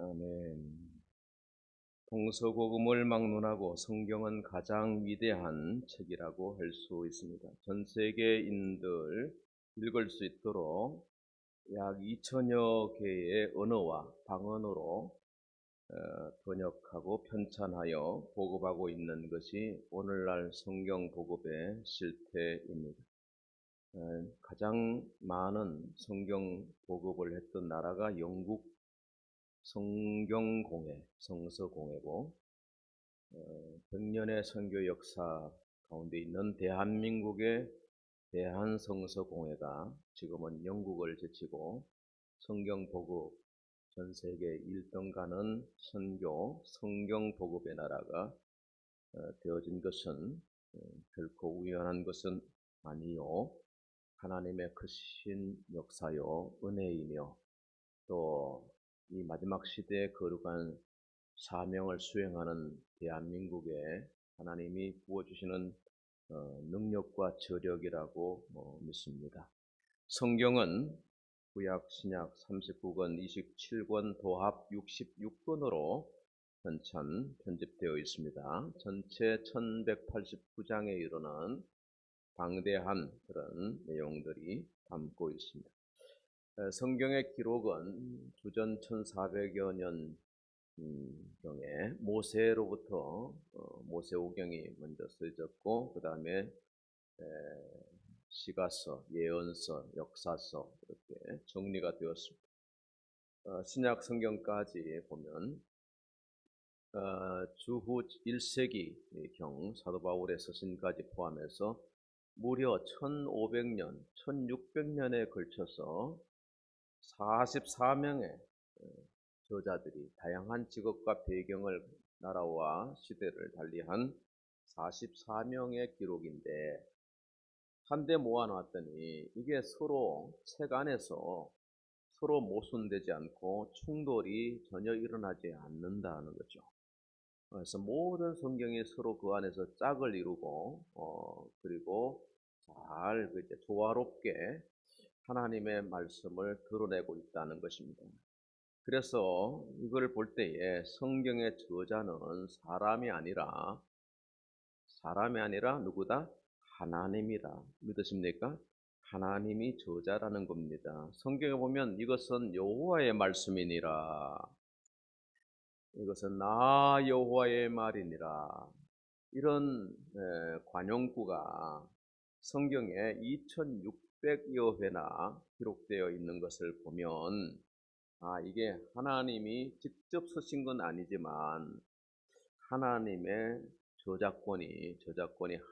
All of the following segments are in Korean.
아멘. 동서고금을 막론하고 성경은 가장 위대한 책이라고 할 수 있습니다. 전 세계인들 읽을 수 있도록 약 2천여 개의 언어와 방언으로 번역하고 편찬하여 보급하고 있는 것이 오늘날 성경 보급의 실태입니다. 가장 많은 성경 보급을 했던 나라가 영국 성경공회, 성서공회고 100년의 선교 역사 가운데 있는 대한민국의 대한성서공회가 지금은 영국을 제치고 성경 보급 전 세계 1등 가는 선교 성경 보급의 나라가 되어진 것은 결코 우연한 것은 아니요, 하나님의 크신 역사요 은혜이며 또 이 마지막 시대에 거룩한 사명을 수행하는 대한민국에 하나님이 부어주시는 능력과 저력이라고 믿습니다. 성경은 구약 신약 39권 27권 도합 66권으로 편집되어 있습니다. 전체 1189장에 이르는 방대한 그런 내용들이 담고 있습니다. 성경의 기록은 주전 1400여 년 경에 모세로부터 모세오경이 먼저 쓰여졌고 그 다음에 시가서, 예언서, 역사서 이렇게 정리가 되었습니다. 신약 성경까지 보면 주후 1세기경 사도 바울의 서신까지 포함해서 무려 1500년, 1600년에 걸쳐서 44명의 저자들이 다양한 직업과 배경을, 나라와 시대를 달리한 44명의 기록인데 한데 모아놨더니 이게 서로 책 안에서 서로 모순되지 않고 충돌이 전혀 일어나지 않는다는 거죠. 그래서 모든 성경이 서로 그 안에서 짝을 이루고 그리고 잘 조화롭게 하나님의 말씀을 드러내고 있다는 것입니다. 그래서 이걸 볼 때에 성경의 저자는 사람이 아니라 누구다? 하나님이다. 믿으십니까? 하나님이 저자라는 겁니다. 성경에 보면 이것은 여호와의 말씀이니라, 이것은 나 여호와의 말이니라, 이런 관용구가 성경에 2600여 회나 기록되어 있는 것을 보면 이게 하나님이 직접 쓰신 건 아니지만 하나님의 저작권이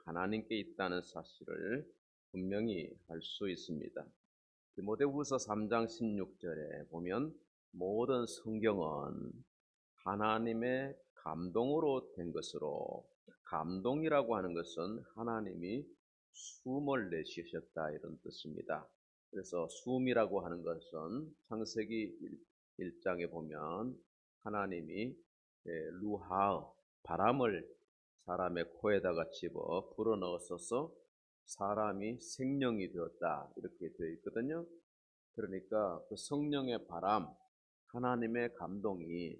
하나님께 있다는 사실을 분명히 알 수 있습니다. 디모데후서 3장 16절에 보면 모든 성경은 하나님의 감동으로 된 것으로, 감동이라고 하는 것은 하나님이 숨을 내쉬셨다 이런 뜻입니다. 그래서 숨이라고 하는 것은 창세기 1장에 보면 하나님이 루하의 바람을 사람의 코에다가 집어 불어넣었어서 사람이 생명이 되었다 이렇게 되어 있거든요. 그러니까 그 성령의 바람, 하나님의 감동이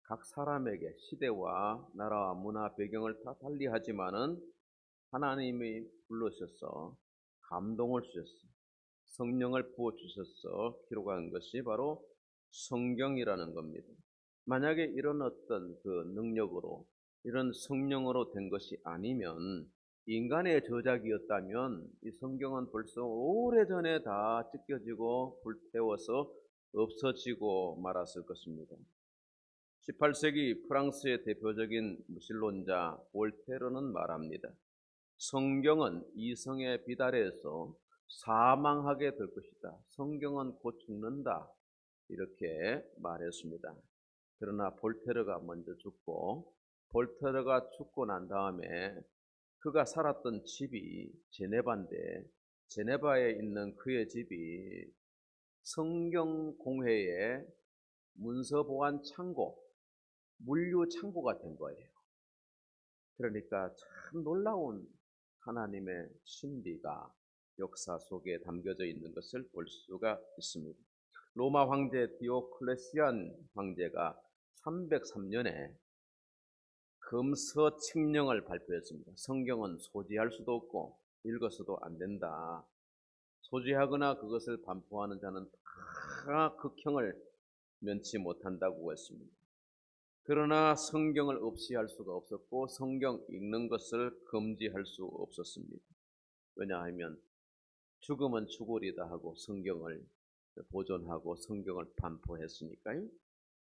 각 사람에게 시대와 나라와 문화 배경을 다 달리하지만은 하나님이 불러셔서 감동을 주셨어, 성령을 부어주셔서 기록한 것이 바로 성경이라는 겁니다. 만약에 이런 어떤 그 능력으로, 이런 성령으로 된 것이 아니면, 인간의 저작이었다면 이 성경은 벌써 오래전에 다 찢겨지고 불태워서 없어지고 말았을 것입니다. 18세기 프랑스의 대표적인 무신론자 볼테르는 말합니다. 성경은 이성의 비달에서 사망하게 될 것이다. 성경은 곧 죽는다. 이렇게 말했습니다. 그러나 볼테르가 먼저 죽고, 볼테르가 죽고 난 다음에 그가 살았던 집이 제네바인데 제네바에 있는 그의 집이 성경 공회의 문서 보관 창고, 물류 창고가 된 거예요. 그러니까 참 놀라운 하나님의 신비가 역사 속에 담겨져 있는 것을 볼 수가 있습니다. 로마 황제 디오클레시안 황제가 303년에 금서칙령을 발표했습니다. 성경은 소지할 수도 없고 읽어서도 안 된다. 소지하거나 그것을 반포하는 자는 다 극형을 면치 못한다고 했습니다. 그러나 성경을 없이 할 수가 없었고 성경 읽는 것을 금지할 수 없었습니다. 왜냐하면 죽으면 죽으리다 하고 성경을 보존하고 성경을 반포했으니까요.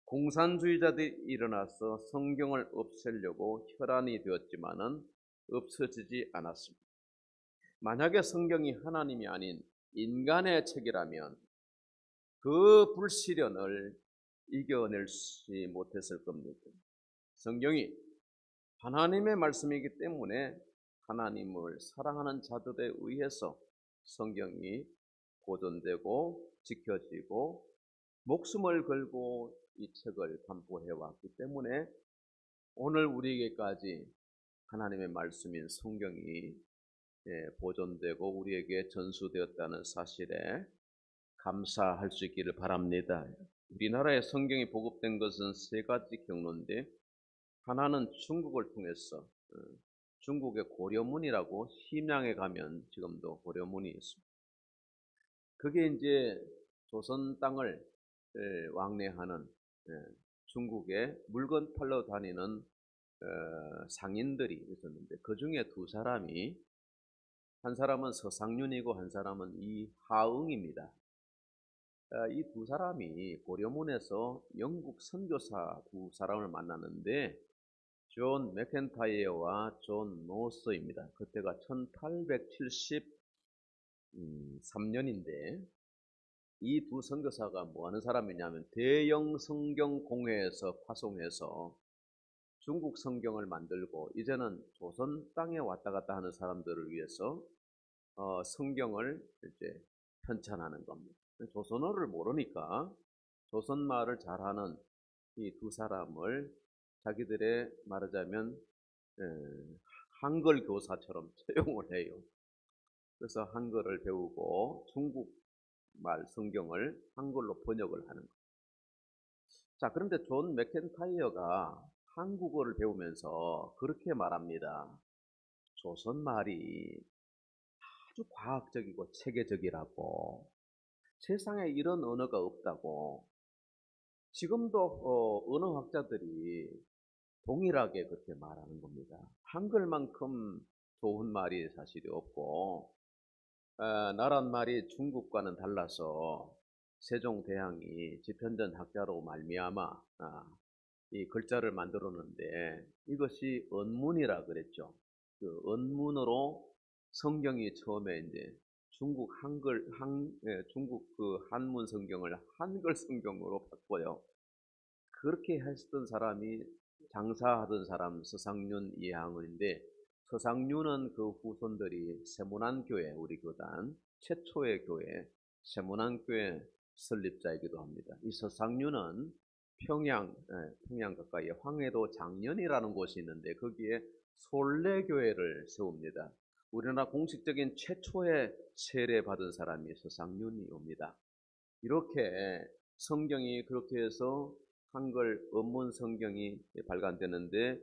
공산주의자들이 일어나서 성경을 없애려고 혈안이 되었지만은 없어지지 않았습니다. 만약에 성경이 하나님이 아닌 인간의 책이라면 그 불시련을 이겨낼지 못했을 겁니다. 성경이 하나님의 말씀이기 때문에 하나님을 사랑하는 자들에 의해서 성경이 보존되고 지켜지고 목숨을 걸고 이 책을 반포해 왔기 때문에 오늘 우리에게까지 하나님의 말씀인 성경이 보존되고 우리에게 전수되었다는 사실에 감사할 수 있기를 바랍니다. 우리나라에 성경이 보급된 것은 세 가지 경로인데 하나는 중국을 통해서 중국의 고려문이라고 심양에 가면 지금도 고려문이 있습니다. 그게 이제 조선 땅을 왕래하는 중국에 물건 팔러 다니는 상인들이 있었는데 그 중에 두 사람이 한 사람은 서상윤이고 한 사람은 이하응입니다. 이 두 사람이 고려문에서 영국 선교사 두 사람을 만났는데 존 맥켄타이어와 존 노스입니다. 그때가 1873년인데 이 두 선교사가 뭐 하는 사람이냐면 대영 성경 공회에서 파송해서 중국 성경을 만들고 이제는 조선 땅에 왔다 갔다 하는 사람들을 위해서 성경을 이제 편찬하는 겁니다. 조선어를 모르니까 조선말을 잘하는 이 두 사람을 자기들의 말하자면 한글 교사처럼 채용을 해요. 그래서 한글을 배우고 중국말 성경을 한글로 번역을 하는 거예요. 자, 그런데 존 맥켄타이어가 한국어를 배우면서 그렇게 말합니다. 조선말이 아주 과학적이고 체계적이라고, 세상에 이런 언어가 없다고. 지금도 언어학자들이 동일하게 그렇게 말하는 겁니다. 한글만큼 좋은 말이 사실이 없고 나란말이 중국과는 달라서 세종대왕이 집현전 학자로 말미암아 이 글자를 만들었는데 이것이 언문이라 그랬죠. 그 언문으로 성경이 처음에 이제 중국 중국 그 한문 성경을 한글 성경으로 바꿔요. 그렇게 했던 사람이 장사하던 사람 서상윤 이항은인데 서상윤은 그 후손들이 세문안교회 우리 교단 최초의 교회 세문안교회 설립자이기도 합니다. 이 서상윤은 평양 가까이에 황해도 장년이라는 곳이 있는데 거기에 솔례교회를 세웁니다. 우리나라 공식적인 최초의 세례받은 사람이 서상윤이옵니다. 이렇게 성경이 그렇게 해서 한글 원문 성경이 발간되는데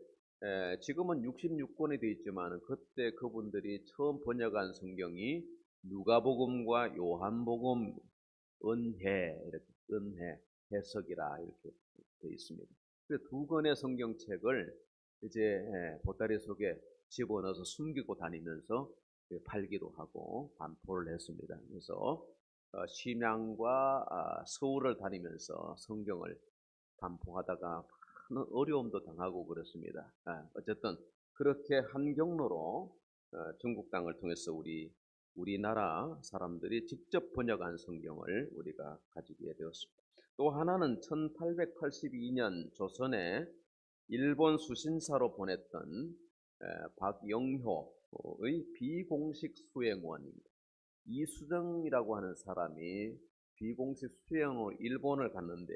지금은 66권이 되어 있지만 그때 그분들이 처음 번역한 성경이 누가복음과 요한복음 은혜 이렇게 은혜 해석이라 이렇게 되어 있습니다. 그 두 권의 성경책을 이제 보따리 속에 집어넣어서 숨기고 다니면서 팔기도 하고 반포를 했습니다. 그래서 심양과 서울을 다니면서 성경을 반포하다가 많은 어려움도 당하고 그렇습니다. 어쨌든 그렇게 한 경로로 중국 땅을 통해서 우리나라 사람들이 직접 번역한 성경을 우리가 가지게 되었습니다. 또 하나는 1882년 조선에 일본 수신사로 보냈던 박영효의 비공식 수행원입니다. 이수정이라고 하는 사람이 비공식 수행으로 일본을 갔는데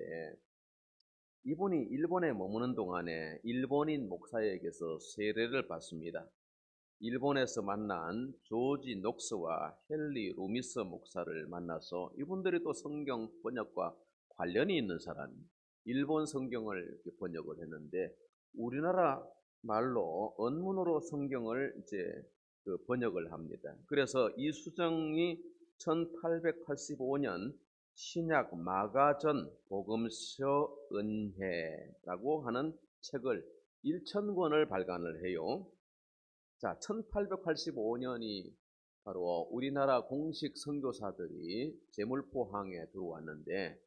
이분이 일본에 머무는 동안에 일본인 목사에게서 세례를 받습니다. 일본에서 만난 조지 녹스와 헨리 루미스 목사를 만나서 이분들이 또 성경 번역과 관련이 있는 사람입니다. 일본 성경을 이렇게 번역을 했는데 우리나라 말로 원문으로 성경을 이제 그 번역을 합니다. 그래서 이수정이 1885년 신약 마가전 복음서 은혜라고 하는 책을 1,000권을 발간을 해요. 자, 1885년이 바로 우리나라 공식 선교사들이 제물포항에 들어왔는데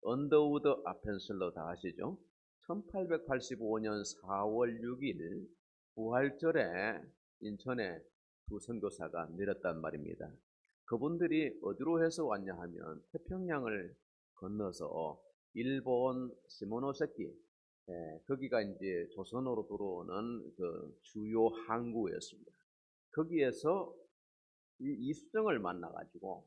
언더우드 아펜슬러 다 아시죠? 1885년 4월 6일 부활절에 인천에 두 선교사가 내렸단 말입니다. 그분들이 어디로 해서 왔냐 하면 태평양을 건너서 일본 시모노세키, 거기가 이제 조선으로 들어오는 그 주요 항구였습니다. 거기에서 이 이수정을 만나가지고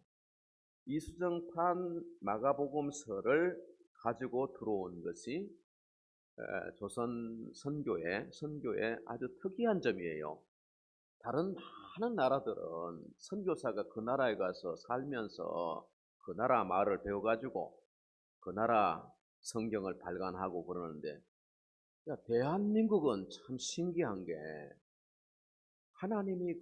이수정판 마가복음서를 가지고 들어온 것이 조선 선교의 아주 특이한 점이에요. 다른 많은 나라들은 선교사가 그 나라에 가서 살면서 그 나라 말을 배워가지고 그 나라 성경을 발간하고 그러는데, 대한민국은 참 신기한 게 하나님이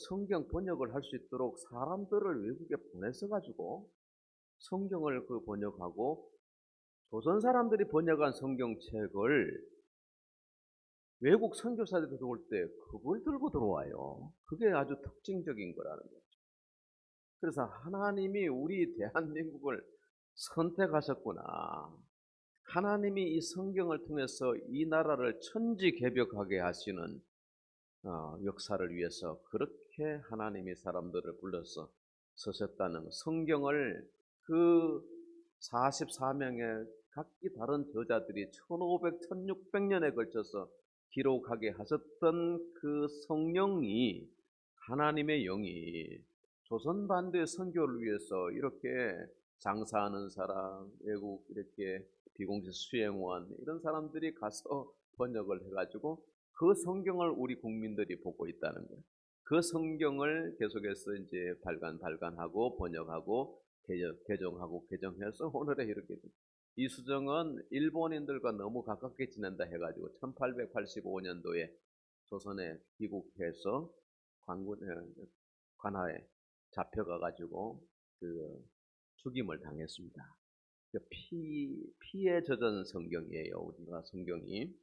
성경 번역을 할 수 있도록 사람들을 외국에 보내서 가지고 성경을 번역하고 조선 사람들이 번역한 성경책을 외국 선교사들이 들어올 때 그걸 들고 들어와요. 그게 아주 특징적인 거라는 거죠. 그래서 하나님이 우리 대한민국을 선택하셨구나. 하나님이 이 성경을 통해서 이 나라를 천지개벽하게 하시는 역사를 위해서 그렇게 하나님이 사람들을 불러서 서셨다는 성경을 그 44명의 각기 다른 저자들이 1500, 1600년에 걸쳐서 기록하게 하셨던 그 성령이, 하나님의 영이 조선 반도의 선교를 위해서 이렇게 장사하는 사람, 외국 이렇게 비공식 수행원 이런 사람들이 가서 번역을 해가지고 그 성경을 우리 국민들이 보고 있다는 거예요. 그 성경을 계속해서 이제 발간하고 번역하고 개정하고 개정해서 오늘에 이렇게 이수정은 일본인들과 너무 가깝게 지낸다 해가지고 1885년도에 조선에 귀국해서 관하에 잡혀가가지고 죽임을 당했습니다. 피에 젖은 성경이에요, 우리나라 성경이.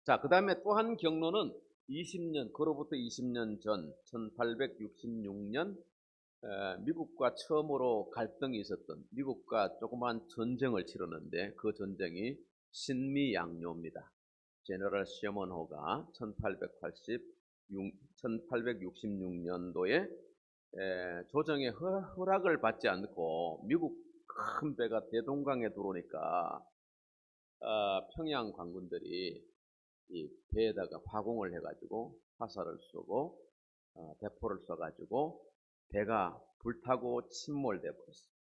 자, 그 다음에 또 한 경로는 20년, 그로부터 20년 전 1866년 미국과 처음으로 갈등이 있었던, 미국과 조그만 전쟁을 치르는데 그 전쟁이 신미양요입니다. 제너럴 셔먼호가 1866년도에 조정의 허락을 받지 않고 미국 큰 배가 대동강에 들어오니까 평양 관군들이 이 배에다가 화공을 해가지고 화살을 쏘고 대포를 쏴가지고 배가 불타고 침몰돼 버렸어요.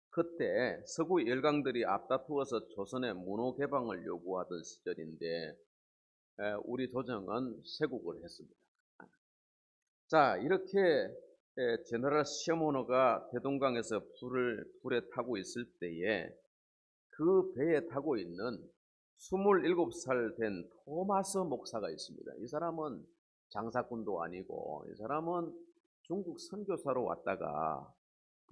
그때 서구 열강들이 앞다투어서 조선의 문호 개방을 요구하던 시절인데 우리 조정은 쇄국을 했습니다. 자, 이렇게 제너럴 시어모너가 대동강에서 불에 타고 있을 때에 그 배에 타고 있는 27살 된 토마스 목사가 있습니다. 이 사람은 장사꾼도 아니고, 이 사람은 중국 선교사로 왔다가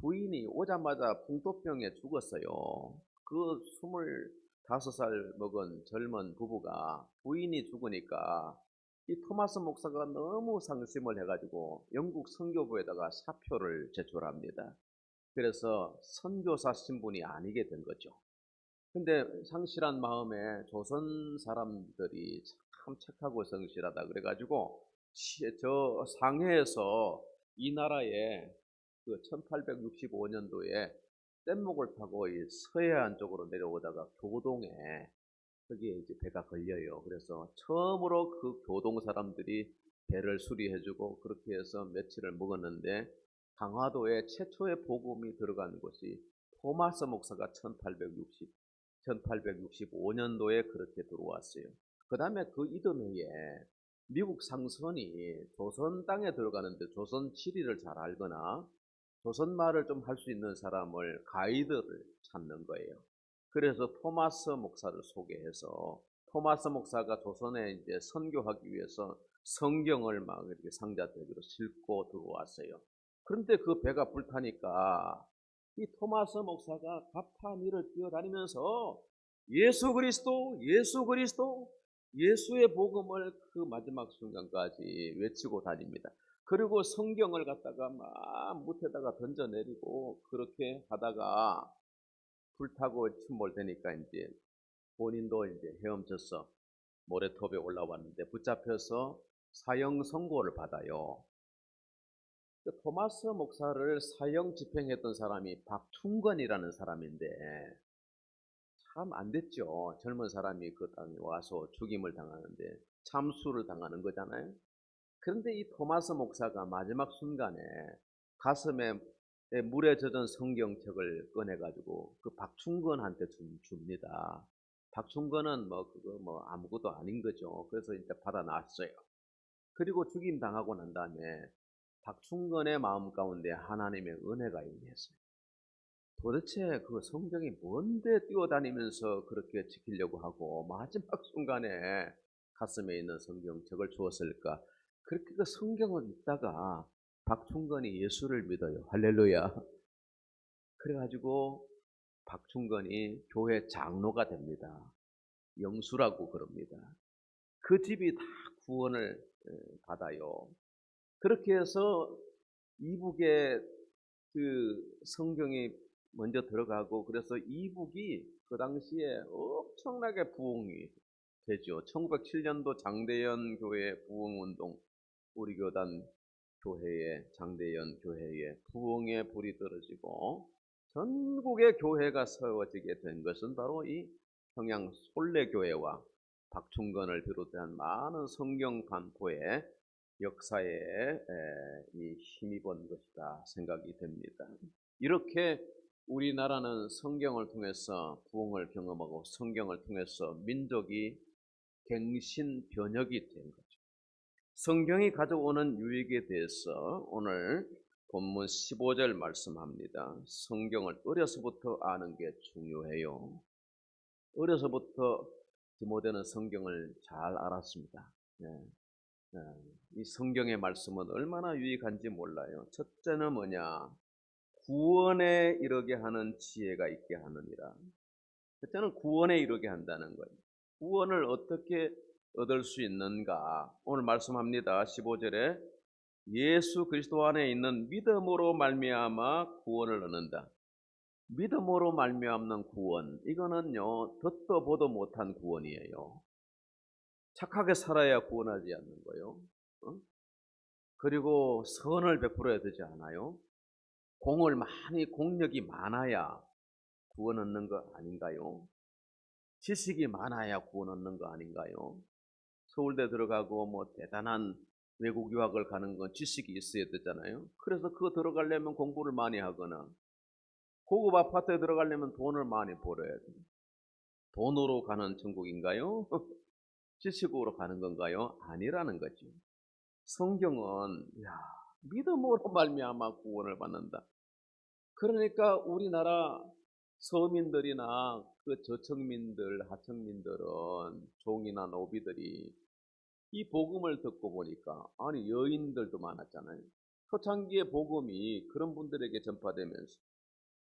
부인이 오자마자 풍토병에 죽었어요. 그 25살 먹은 젊은 부부가 부인이 죽으니까 이 토마스 목사가 너무 상심을 해가지고 영국 선교부에다가 사표를 제출합니다. 그래서 선교사 신분이 아니게 된 거죠. 근데 상실한 마음에 조선 사람들이 참 착하고 성실하다 그래가지고 저 상해에서 이 나라에 그 1865년도에 뗏목을 타고 이 서해안 쪽으로 내려오다가 교동에 거기에 이제 배가 걸려요. 그래서 처음으로 그 교동 사람들이 배를 수리해주고 그렇게 해서 며칠을 먹었는데 강화도에 최초의 복음이 들어간 곳이 토마스 목사가 1865년도에 그렇게 들어왔어요. 그 다음에 그 이듬해에 미국 상선이 조선 땅에 들어가는데 조선 지리를 잘 알거나 조선말을 좀 할 수 있는 사람을 가이드를 찾는 거예요. 그래서 토마스 목사를 소개해서 토마스 목사가 조선에 이제 선교하기 위해서 성경을 막 이렇게 상자대기로 싣고 들어왔어요. 그런데 그 배가 불타니까 이 토마스 목사가 갑판위를 뛰어다니면서 예수 그리스도, 예수 그리스도, 예수의 복음을 그 마지막 순간까지 외치고 다닙니다. 그리고 성경을 갖다가 막 못에다가 던져내리고 그렇게 하다가 불타고 침몰되니까 이제 본인도 이제 헤엄쳐서 모래톱에 올라왔는데 붙잡혀서 사형 선고를 받아요. 그 토마스 목사를 사형 집행했던 사람이 박충건이라는 사람인데 참 안 됐죠. 젊은 사람이 그 땅에 와서 죽임을 당하는데 참수를 당하는 거잖아요. 그런데 이 토마스 목사가 마지막 순간에 가슴에 물에 젖은 성경책을 꺼내가지고 그 박충건한테 줍니다. 박충건은 뭐 그거 뭐 아무것도 아닌 거죠. 그래서 이제 받아놨어요. 그리고 죽임 당하고 난 다음에 박충건의 마음 가운데 하나님의 은혜가 임했어요. 도대체 그 성경이 뭔데 뛰어다니면서 그렇게 지키려고 하고 마지막 순간에 가슴에 있는 성경책을 주었을까? 그렇게 그 성경을 읽다가 박충건이 예수를 믿어요. 할렐루야. 그래가지고 박충건이 교회 장로가 됩니다. 영수라고 그럽니다. 그 집이 다 구원을 받아요. 그렇게 해서 이북에 그 성경이 먼저 들어가고 그래서 이북이 그 당시에 엄청나게 부흥이 되죠. 1907년도 장대연 교회 부흥운동, 우리 교단 교회에 장대연 교회에 부흥의 불이 떨어지고 전국의 교회가 세워지게 된 것은 바로 이 평양 솔레교회와 박충건을 비롯한 많은 성경 반포의 역사에 이 힘입은 것이다 생각이 됩니다. 이렇게 우리나라는 성경을 통해서 부흥을 경험하고 성경을 통해서 민족이 갱신 변혁이 된 거죠. 성경이 가져오는 유익에 대해서 오늘 본문 15절 말씀합니다. 성경을 어려서부터 아는 게 중요해요. 어려서부터 디모데는 성경을 잘 알았습니다. 이 성경의 말씀은 얼마나 유익한지 몰라요. 첫째는 뭐냐? 구원에 이르게 하는 지혜가 있게 하느니라. 첫째는 구원에 이르게 한다는 거예요. 구원을 어떻게 얻을 수 있는가? 오늘 말씀합니다. 15절에 예수 그리스도 안에 있는 믿음으로 말미암아 구원을 얻는다. 믿음으로 말미암는 구원, 이거는요 듣도 보도 못한 구원이에요. 착하게 살아야 구원하지 않는 거예요. 그리고 선을 베풀어야 되지 않아요? 공력이 많아야 구원 얻는 거 아닌가요? 지식이 많아야 구원 얻는 거 아닌가요? 서울대 들어가고 뭐 대단한 외국 유학을 가는 건 지식이 있어야 되잖아요. 그래서 그거 들어가려면 공부를 많이 하거나 고급 아파트에 들어가려면 돈을 많이 벌어야 돼요. 돈으로 가는 천국인가요? 지식으로 가는 건가요? 아니라는 거죠. 성경은 믿음으로 말미암아 구원을 받는다. 그러니까 우리나라 서민들이나 그 저층민들, 하층민들은 종이나 노비들이 이 복음을 듣고 보니까 아니 여인들도 많았잖아요. 초창기의 복음이 그런 분들에게 전파되면서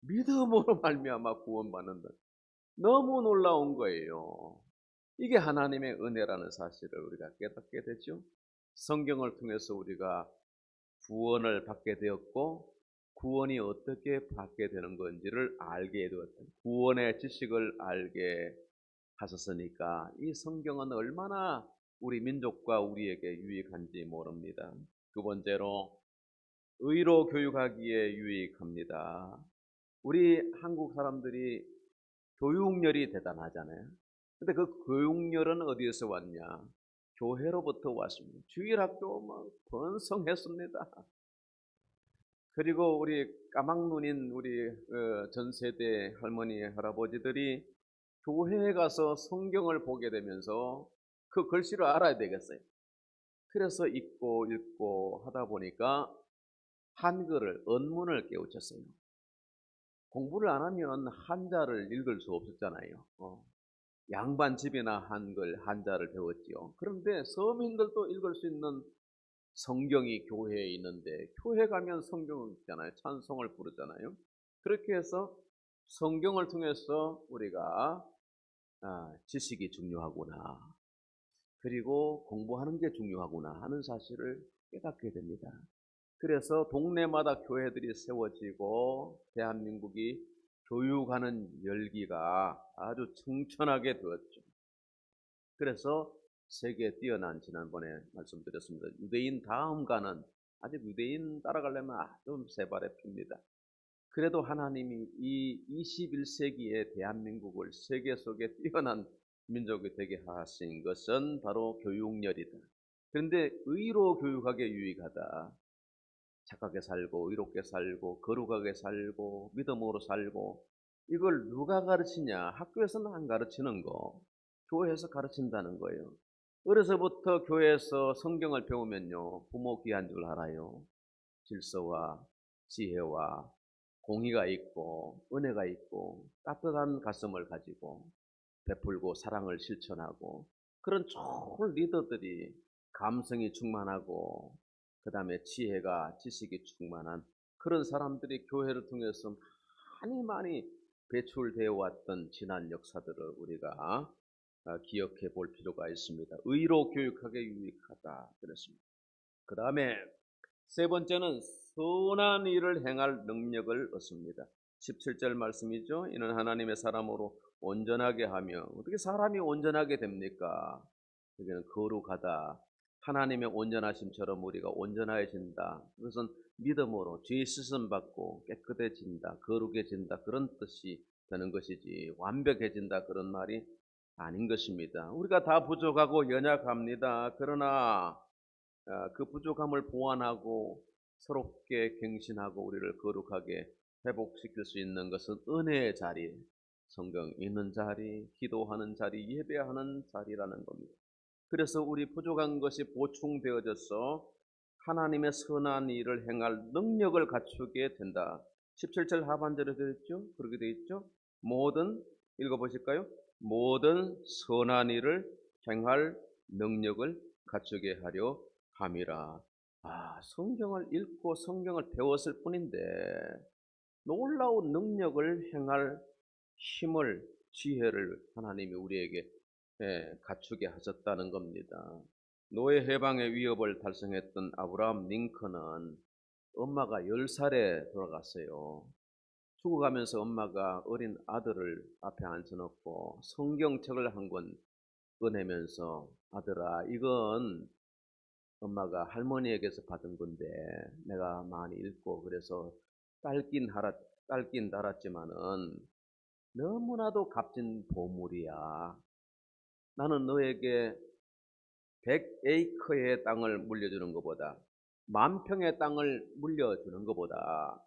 믿음으로 말미암아 구원받는다. 너무 놀라운 거예요. 이게 하나님의 은혜라는 사실을 우리가 깨닫게 되죠. 성경을 통해서 우리가 구원을 받게 되었고 구원이 어떻게 받게 되는 건지를 알게 되었던 구원의 지식을 알게 하셨으니까 이 성경은 얼마나 우리 민족과 우리에게 유익한지 모릅니다. 두 번째로 의로 교육하기에 유익합니다. 우리 한국 사람들이 교육열이 대단하잖아요. 근데 그 교육열은 어디에서 왔냐? 교회로부터 왔습니다. 주일학교 막 번성했습니다. 그리고 우리 까막눈인 우리 전 세대 할머니 할아버지들이 교회에 가서 성경을 보게 되면서 그 글씨를 알아야 되겠어요. 그래서 읽고 읽고 하다 보니까 한글을 언문을 깨우쳤어요. 공부를 안 하면 한자를 읽을 수 없었잖아요. 양반 집이나 한글, 한자를 배웠지요. 그런데 서민들도 읽을 수 있는 성경이 교회에 있는데 교회 가면 성경을 읽잖아요. 찬송을 부르잖아요. 그렇게 해서 성경을 통해서 우리가 지식이 중요하구나. 그리고 공부하는 게 중요하구나 하는 사실을 깨닫게 됩니다. 그래서 동네마다 교회들이 세워지고 대한민국이 교육하는 열기가 아주 충천하게 되었죠. 그래서 세계에 뛰어난, 지난번에 말씀드렸습니다. 유대인 다음 가는, 아직 유대인 따라가려면 아주 세발의 핍니다. 그래도 하나님이 이 21세기의 대한민국을 세계 속에 뛰어난 민족이 되게 하신 것은 바로 교육열이다. 그런데 의로 교육하게 유익하다. 착하게 살고 의롭게 살고 거룩하게 살고 믿음으로 살고, 이걸 누가 가르치냐? 학교에서는 안 가르치는 거, 교회에서 가르친다는 거예요. 어려서부터 교회에서 성경을 배우면요, 부모 귀한 줄 알아요. 질서와 지혜와 공의가 있고 은혜가 있고 따뜻한 가슴을 가지고 베풀고 사랑을 실천하고, 그런 좋은 리더들이 감성이 충만하고 그 다음에 지혜가 지식이 충만한 그런 사람들이 교회를 통해서 많이 배출되어 왔던 지난 역사들을 우리가 기억해 볼 필요가 있습니다. 의로 교육하게 유익하다 그랬습니다. 그 다음에 세 번째는 선한 일을 행할 능력을 얻습니다. 17절 말씀이죠. 이는 하나님의 사람으로 온전하게 하며, 어떻게 사람이 온전하게 됩니까? 여기는 거룩하다. 하나님의 온전하심처럼 우리가 온전해진다. 그것은 믿음으로 죄 씻음 받고 깨끗해진다, 거룩해진다, 그런 뜻이 되는 것이지 완벽해진다 그런 말이 아닌 것입니다. 우리가 다 부족하고 연약합니다. 그러나 그 부족함을 보완하고 새롭게 갱신하고 우리를 거룩하게 회복시킬 수 있는 것은 은혜의 자리, 성경 읽는 자리, 기도하는 자리, 예배하는 자리라는 겁니다. 그래서 우리 부족한 것이 보충되어져서 하나님의 선한 일을 행할 능력을 갖추게 된다. 17절 하반절에 되어 있죠? 그렇게 되어 있죠? 모든, 읽어보실까요? 모든 선한 일을 행할 능력을 갖추게 하려 함이라. 성경을 읽고 성경을 배웠을 뿐인데 놀라운 능력을 행할 힘을, 지혜를 하나님이 우리에게 갖추게 하셨다는 겁니다. 노예 해방의 위협을 달성했던 아브라함 링컨은 엄마가 10살에 돌아갔어요. 죽어가면서 엄마가 어린 아들을 앞에 앉혀놓고 성경책을 한 권 꺼내면서, 아들아, 이건 엄마가 할머니에게서 받은 건데 내가 많이 읽고 그래서 딸긴 달았지만은 너무나도 값진 보물이야. 나는 너에게 100에이커의 땅을 물려주는 것보다, 10,000평의 땅을 물려주는 것보다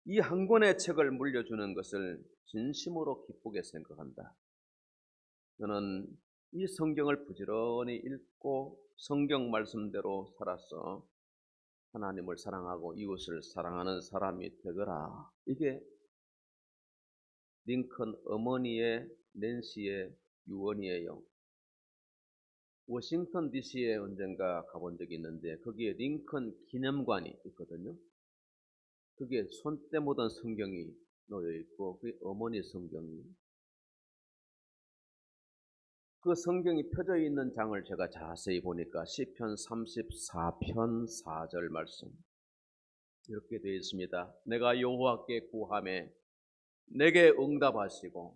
이 한 권의 책을 물려주는 것을 진심으로 기쁘게 생각한다. 너는 이 성경을 부지런히 읽고 성경 말씀대로 살아서 하나님을 사랑하고 이웃을 사랑하는 사람이 되거라. 이게 링컨 어머니의, 낸시의 유언이에요. 워싱턴 DC에 언젠가 가본 적이 있는데 거기에 링컨 기념관이 있거든요. 거기에 손때 묻은 성경이 놓여 있고 그게 어머니 성경이, 그 성경이 펴져 있는 장을 제가 자세히 보니까 시편 34편 4절 말씀 이렇게 되어 있습니다. 내가 여호와께 구하매 내게 응답하시고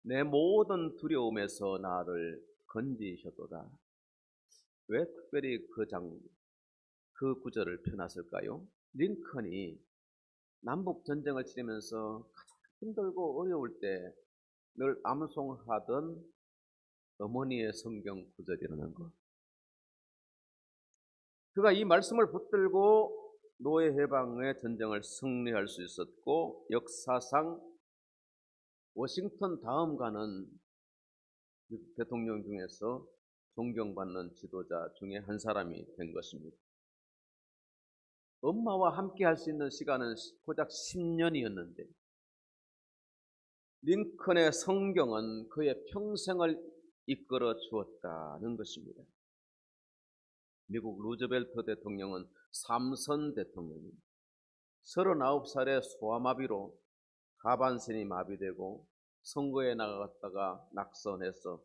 내 모든 두려움에서 나를 건지셨도다. 왜 특별히 그 구절을 펴놨을까요? 링컨이 남북 전쟁을 치르면서 가장 힘들고 어려울 때 늘 암송하던 어머니의 성경 구절이라는 것. 그가 이 말씀을 붙들고 노예 해방의 전쟁을 승리할 수 있었고 역사상 워싱턴 다음 가는 미국 대통령 중에서 존경받는 지도자 중에 한 사람이 된 것입니다. 엄마와 함께 할 수 있는 시간은 고작 10년이었는데 링컨의 성경은 그의 평생을 이끌어 주었다는 것입니다. 미국 루즈벨트 대통령은 삼선 대통령입니다. 39살에 소아마비로 하반신이 마비되고 선거에 나갔다가 낙선해서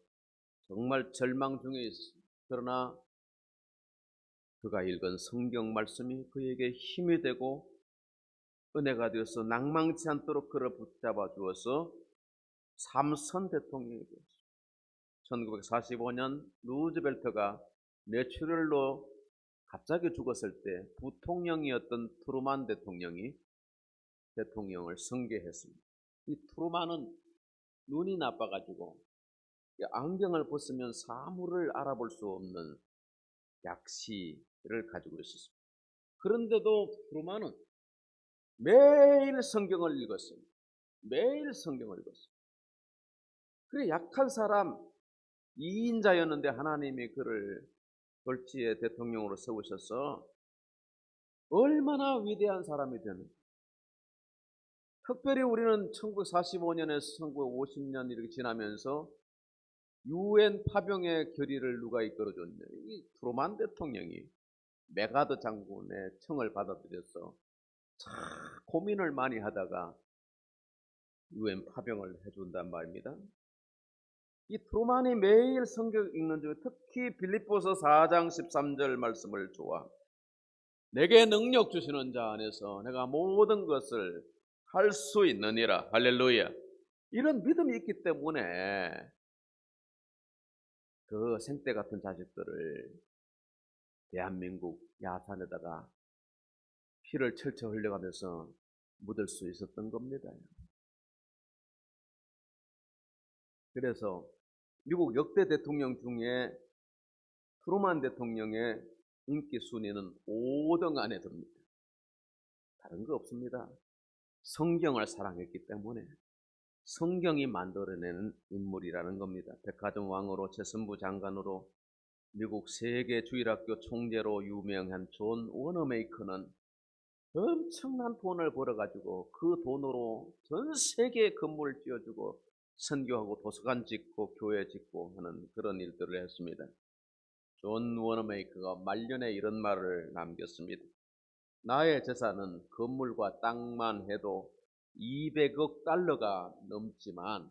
정말 절망 중에 있습니다. 그러나 그가 읽은 성경 말씀이 그에게 힘이 되고 은혜가 되어서 낭망치 않도록 그를 붙잡아 주어서 삼선 대통령이 되었습니다. 1945년 루즈벨트가 뇌출혈로 갑자기 죽었을 때 부통령이었던 트루만 대통령이 대통령을 선계했습니다. 이 트루만은 눈이 나빠가지고 안경을 벗으면 사물을 알아볼 수 없는 약시를 가지고 있었습니다. 그런데도 트루만은 매일 성경을 읽었습니다. 매일 성경을 읽었습니다. 그래 약한 사람 2인자였는데 하나님이 그를 졸지에 대통령으로 세우셔서 얼마나 위대한 사람이 되는지. 특별히 우리는 1945년에서 1950년 이렇게 지나면서 유엔 파병의 결의를 누가 이끌어줬냐. 이 트루만 대통령이 메가드 장군의 청을 받아들여서 참 고민을 많이 하다가 유엔 파병을 해준단 말입니다. 이 트루만이 매일 성경 읽는 중에 특히 빌립보서 4장 13절 말씀을 좋아합니다. 내게 능력 주시는 자 안에서 내가 모든 것을 할 수 있느니라. 할렐루야. 이런 믿음이 있기 때문에 그 생떼 같은 자식들을 대한민국 야산에다가 피를 철철 흘려가면서 묻을 수 있었던 겁니다. 그래서 미국 역대 대통령 중에 트루만 대통령의 인기 순위는 5등 안에 듭니다. 다른 거 없습니다. 성경을 사랑했기 때문에 성경이 만들어내는 인물이라는 겁니다. 백화점 왕으로 재선부 장관으로 미국 세계 주일학교 총재로 유명한 존 워너메이커는 엄청난 돈을 벌어가지고 그 돈으로 전 세계에 건물을 지어주고 선교하고 도서관 짓고 교회 짓고 하는 그런 일들을 했습니다. 존 워너메이커가 말년에 이런 말을 남겼습니다. 나의 재산은 건물과 땅만 해도 200억 달러가 넘지만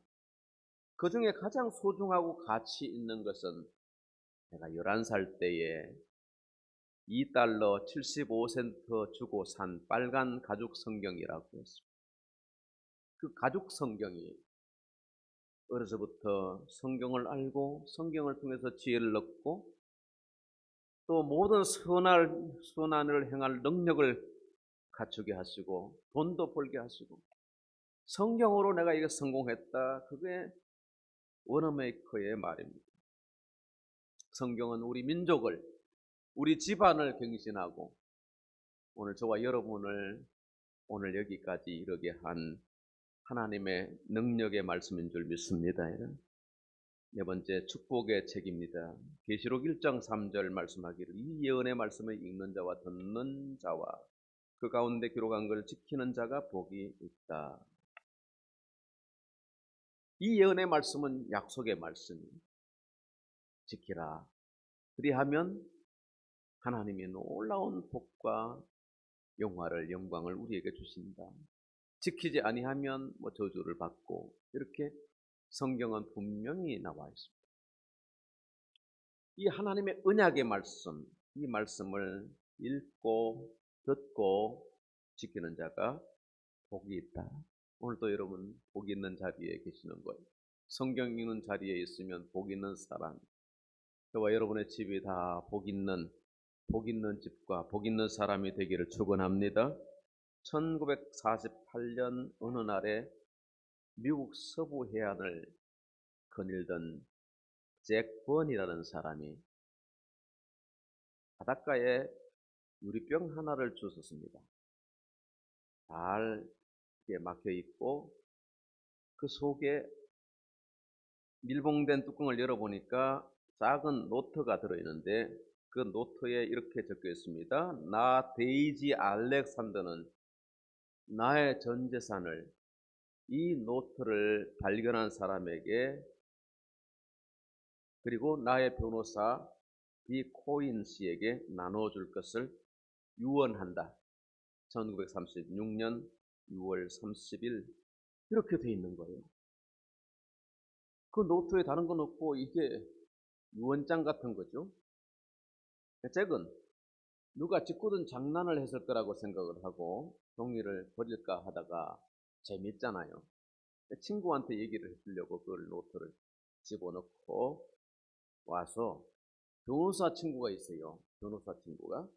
그 중에 가장 소중하고 가치 있는 것은 내가 11살 때에 2달러 75센트 주고 산 빨간 가죽 성경이라고 했습니다. 그 가죽 성경이 어려서부터 성경을 알고 성경을 통해서 지혜를 얻고 또 모든 선한을 행할 능력을 갖추게 하시고 돈도 벌게 하시고 성경으로 내가 이게 성공했다. 그게 워너메이커의 말입니다. 성경은 우리 민족을 우리 집안을 경신하고 오늘 저와 여러분을 오늘 여기까지 이르게 한 하나님의 능력의 말씀인 줄 믿습니다. 네 번째 축복의 책입니다. 계시록 1장 3절 말씀하기를 이 예언의 말씀을 읽는 자와 듣는 자와 그 가운데 기록한 것을 지키는 자가 복이 있다. 이 예언의 말씀은 약속의 말씀입니다. 지키라. 그리하면 하나님이 놀라운 복과 영광을 우리에게 주신다. 지키지 아니하면 저주를 받고 이렇게 성경은 분명히 나와 있습니다. 이 하나님의 언약의 말씀, 이 말씀을 읽고 듣고 지키는 자가 복이 있다. 오늘도 여러분 복 있는 자리에 계시는 거예요. 성경 읽는 자리에 있으면 복 있는 사람, 저와 여러분의 집이 다 복 있는 집과 복 있는 사람이 되기를 축원합니다. 1948년 어느 날에 미국 서부 해안을 거닐던 잭 번이라는 사람이 바닷가에 유리병 하나를 주웠습니다. 잘 막혀 있고 그 속에 밀봉된 뚜껑을 열어보니까 작은 노트가 들어있는데 그 노트에 이렇게 적혀 있습니다. 나 데이지 알렉산더는 나의 전 재산을 이 노트를 발견한 사람에게, 그리고 나의 변호사 비 코인 씨에게 나눠줄 것을 유언한다. 1936년 6월 30일 이렇게 돼 있는 거예요. 그 노트에 다른 건 없고 이게 유언장 같은 거죠. 잭은 누가 짓궂은 장난을 했을 거라고 생각을 하고 종이를 버릴까 하다가 재밌잖아요. 친구한테 얘기를 해주려고 그걸 노트를 집어넣고 와서 변호사 친구가 있어요. 변호사 친구가.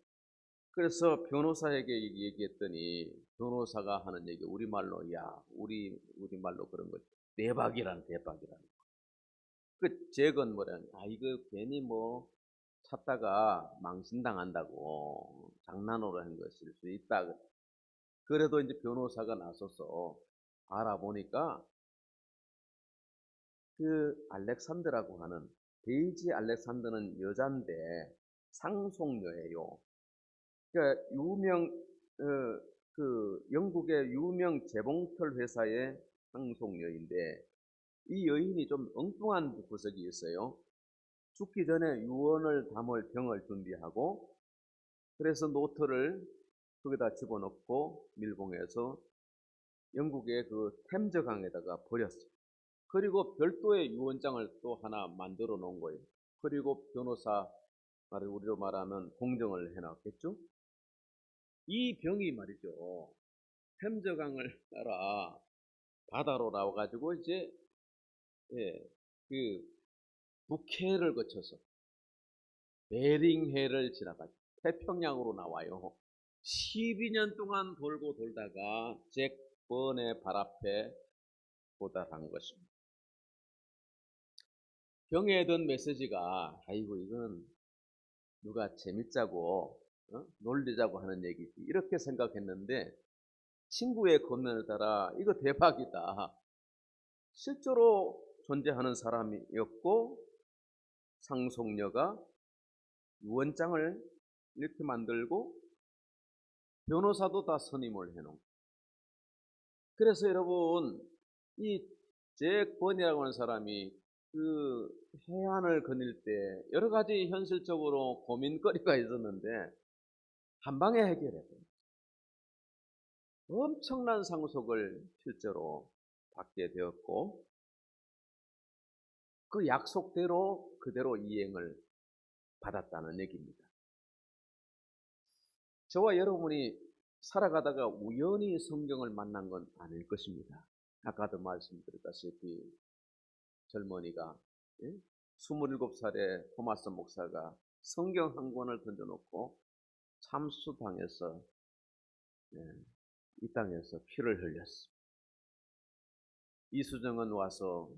그래서 변호사에게 얘기했더니 변호사가 하는 얘기, 우리말로, 야, 우리말로 그런 거, 대박이라는. 그 잭은 뭐냐, 이거 괜히 뭐 찾다가 망신당한다고 장난으로 한 것일 수 있다. 그래도 이제 변호사가 나서서 알아보니까 그 알렉산더라고 하는, 데이지 알렉산더는 여잔데 상속녀예요. 그러니까 그 영국의 유명 재봉틀 회사의 상속녀인데, 이 여인이 좀 엉뚱한 구석이 있어요. 죽기 전에 유언을 담을 병을 준비하고, 그래서 노트를 거기다 집어넣고 밀봉해서 영국의 그 템즈강에다가 버렸어요. 그리고 별도의 유언장을 또 하나 만들어 놓은 거예요. 그리고 변호사, 우리로 말하면 공정을 해놨겠죠. 이 병이 말이죠, 템저강을 따라 바다로 나와가지고 이제 그 북해를 거쳐서 베링해를 지나가지고 태평양으로 나와요. 12년 동안 돌고 돌다가 잭 번의 발 앞에 도달한 것입니다. 병에 든 메시지가, 아이고 이건 누가 재밌자고 놀리자고 하는 얘기지, 이렇게 생각했는데 친구의 권면을 따라 이거 대박이다. 실제로 존재하는 사람이었고 상속녀가 유언장을 이렇게 만들고 변호사도 다 선임을 해놓은. 그래서 여러분, 이 잭 번이라고 하는 사람이 그 해안을 거닐 때 여러 가지 현실적으로 고민거리가 있었는데 한 방에 해결했어요. 엄청난 상속을 실제로 받게 되었고 그 약속대로 그대로 이행을 받았다는 얘기입니다. 저와 여러분이 살아가다가 우연히 성경을 만난 건 아닐 것입니다. 아까도 말씀드렸다시피 젊은이가 27살의 토마스 목사가 성경 한 권을 던져놓고 참수당해서 이 땅에서 피를 흘렸습니다. 이수정은 와서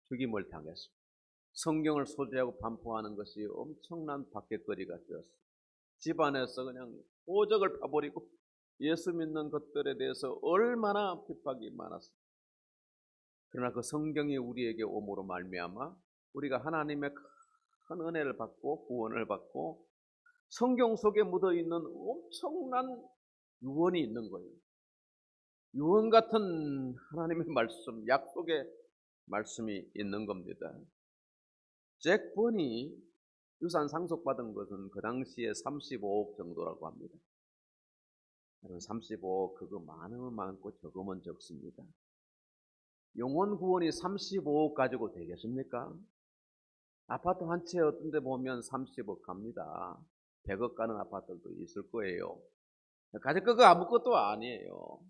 죽임을 당했습니다. 성경을 소지하고 반포하는 것이 엄청난 박해거리가 되었습니다. 집안에서 그냥 오적을 파버리고 예수 믿는 것들에 대해서 얼마나 핍박이 많았습니다. 그러나 그 성경이 우리에게 오므로 말미암아 우리가 하나님의 큰 은혜를 받고 구원을 받고 성경 속에 묻어있는 엄청난 유언이 있는 거예요. 유언 같은 하나님의 말씀, 약속의 말씀이 있는 겁니다. 잭 번이 유산 상속받은 것은 그 당시에 35억 정도라고 합니다. 35억, 그거 많으면 많고 적으면 적습니다. 영혼 구원이 35억 가지고 되겠습니까? 아파트 한 채 어떤 데 보면 30억 갑니다. 100억 가는 아파트도 있을 거예요. 가질 거가 아무것도 아니에요.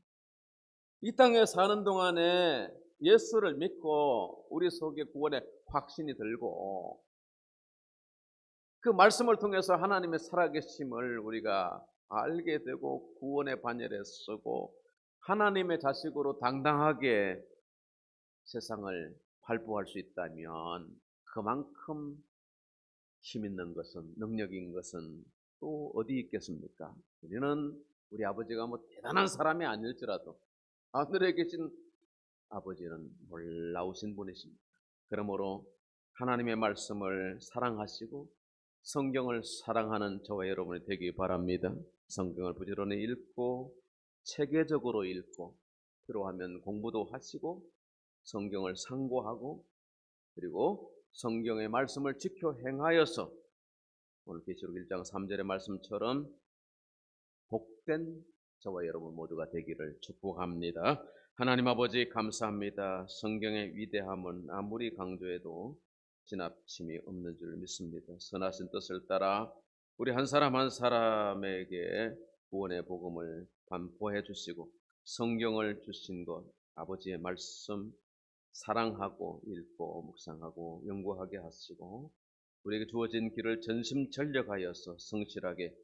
이 땅에 사는 동안에 예수를 믿고 우리 속에 구원의 확신이 들고 그 말씀을 통해서 하나님의 살아계심을 우리가 알게 되고 구원의 반열에 서고 하나님의 자식으로 당당하게 세상을 발부할 수 있다면 그만큼 힘 있는 것은, 능력인 것은 또 어디 있겠습니까? 우리는 우리 아버지가 뭐 대단한 사람이 아닐지라도 하늘에 계신 아버지는 놀라우신 분이십니다. 그러므로 하나님의 말씀을 사랑하시고 성경을 사랑하는 저와 여러분이 되기 바랍니다. 성경을 부지런히 읽고 체계적으로 읽고 필요하면 공부도 하시고 성경을 상고하고 그리고 성경의 말씀을 지켜 행하여서 오늘 계시록 1장 3절의 말씀처럼 복된 저와 여러분 모두가 되기를 축복합니다. 하나님 아버지 감사합니다. 성경의 위대함은 아무리 강조해도 지나침이 없는 줄 믿습니다. 선하신 뜻을 따라 우리 한 사람 한 사람에게 구원의 복음을 반포해 주시고 성경을 주신 것 아버지의 말씀 사랑하고 읽고 묵상하고 연구하게 하시고 우리에게 주어진 길을 전심전력하여서 성실하게